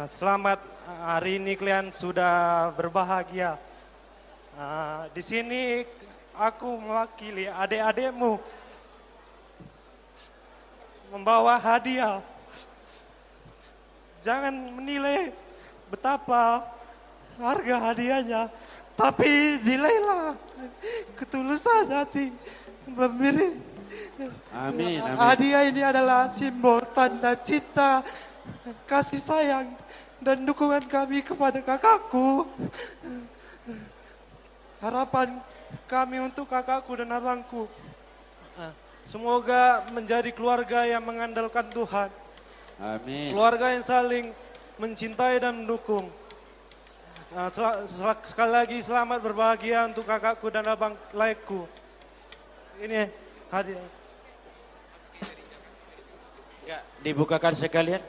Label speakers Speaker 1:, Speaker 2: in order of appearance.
Speaker 1: Selamat hari ini kalian sudah berbahagia. Di sini aku mewakili adik-adikmu membawa hadiah. Jangan menilai betapa harga hadiahnya, tapi nilailah ketulusan hati memberi.
Speaker 2: Amin, amin.
Speaker 1: Hadiah ini adalah simbol tanda cinta, kasih sayang, dan dukungan kami kepada kakakku. Harapan kami untuk kakakku dan abangku, semoga menjadi keluarga yang mengandalkan Tuhan.
Speaker 2: Amin.
Speaker 1: Keluarga yang saling mencintai dan mendukung. Sekali lagi selamat berbahagia untuk kakakku dan abang laikku. Ini hadiah.
Speaker 2: Ya, dibukakan sekalian.